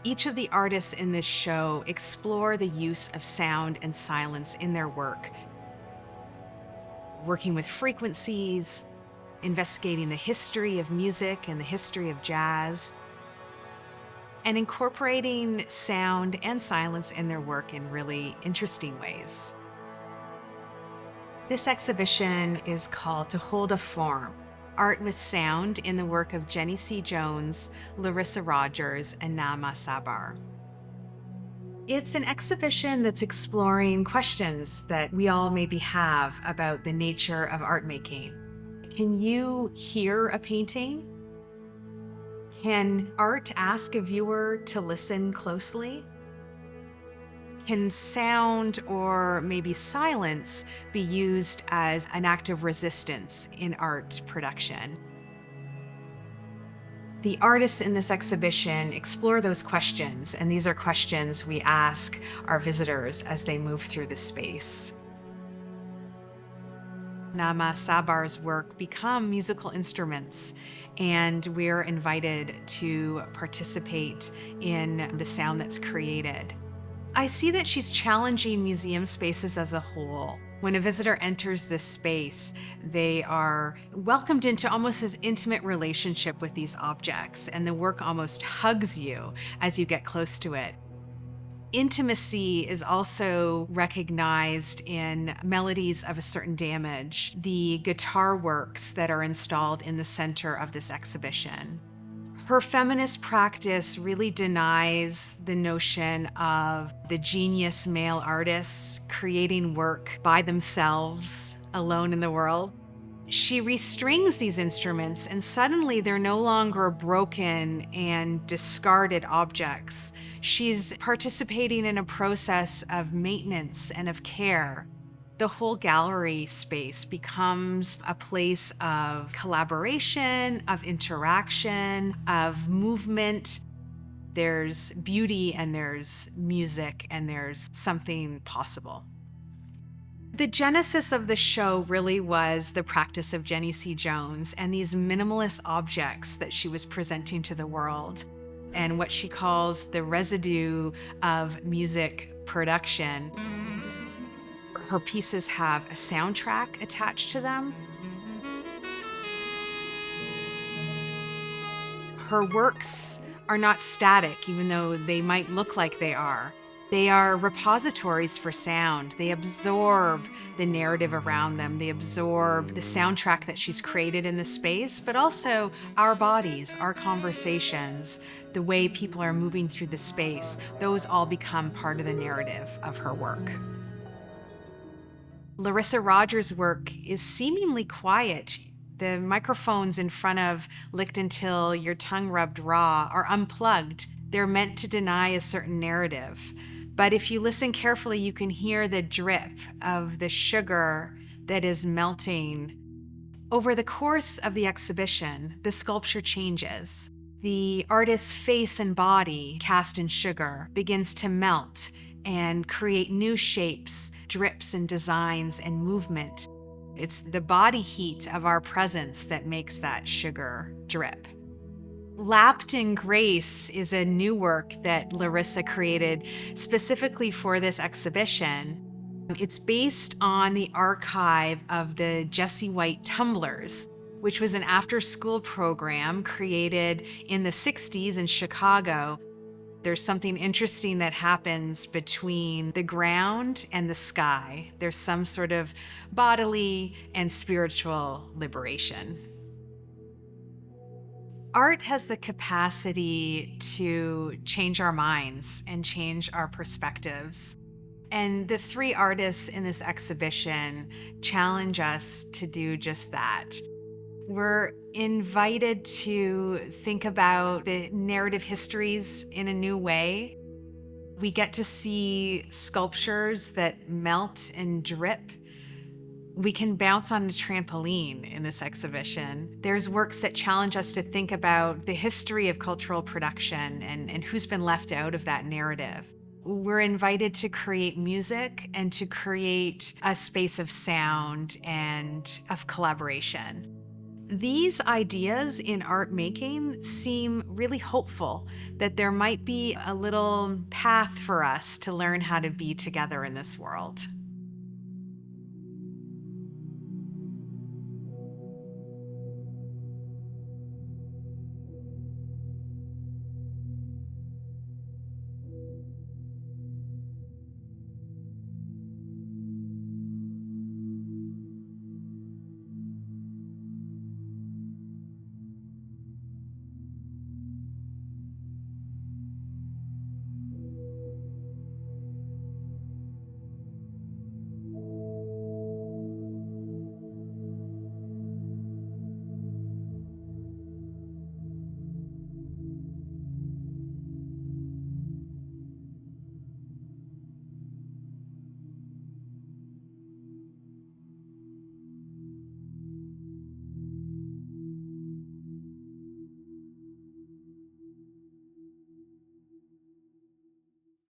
Each of the artists in this show explore the use of sound and silence in their work, working with frequencies, investigating the history of music and the history of jazz, and incorporating sound and silence in their work in really interesting ways. This exhibition is called To Hold a Form: Art with Sound in the work of Jenny C. Jones, Larissa Rogers, and Nama Sabar. It's an exhibition that's exploring questions that we all maybe have about the nature of art making. Can you hear a painting? Can art ask a viewer to listen closely? Can sound or maybe silence be used as an act of resistance in art production? The artists in this exhibition explore those questions, and these are questions we ask our visitors as they move through the space. Nama Sabar's work become musical instruments, and we're invited to participate in the sound that's created. I see that she's challenging museum spaces as a whole. When a visitor enters this space, they are welcomed into almost this intimate relationship with these objects, and the work almost hugs you as you get close to it. Intimacy is also recognized in melodies of a certain damage, the guitar works that are installed in the center of this exhibition. Her feminist practice really denies the notion of the genius male artists creating work by themselves, alone in the world. She restrings these instruments, and suddenly they're no longer broken and discarded objects. She's participating in a process of maintenance and of care. The whole gallery space becomes a place of collaboration, of interaction, of movement. There's beauty and there's music and there's something possible. The genesis of the show really was the practice of Jenny C. Jones and these minimalist objects that she was presenting to the world, and what she calls the residue of music production. Her pieces have a soundtrack attached to them. Her works are not static, even though they might look like they are. They are repositories for sound. They absorb the narrative around them. They absorb the soundtrack that she's created in the space, but also our bodies, our conversations, the way people are moving through the space. Those all become part of the narrative of her work. Larissa Rogers' work is seemingly quiet. The microphones in front of Licked Until Your Tongue Rubbed Raw are unplugged. They're meant to deny a certain narrative. But if you listen carefully, you can hear the drip of the sugar that is melting. Over the course of the exhibition, the sculpture changes. The artist's face and body, cast in sugar, begins to melt and create new shapes, drips and designs and movement. It's the body heat of our presence that makes that sugar drip. Lapped in Grace is a new work that Larissa created specifically for this exhibition. It's based on the archive of the Jessie White Tumblers, which was an after-school program created in the 60s in Chicago. There's something interesting that happens between the ground and the sky. There's some sort of bodily and spiritual liberation. Art has the capacity to change our minds and change our perspectives. And the three artists in this exhibition challenge us to do just that. We're invited to think about the narrative histories in a new way. We get to see sculptures that melt and drip. We can bounce on a trampoline in this exhibition. There's works that challenge us to think about the history of cultural production and who's been left out of that narrative. We're invited to create music and to create a space of sound and of collaboration. These ideas in art making seem really hopeful that there might be a little path for us to learn how to be together in this world.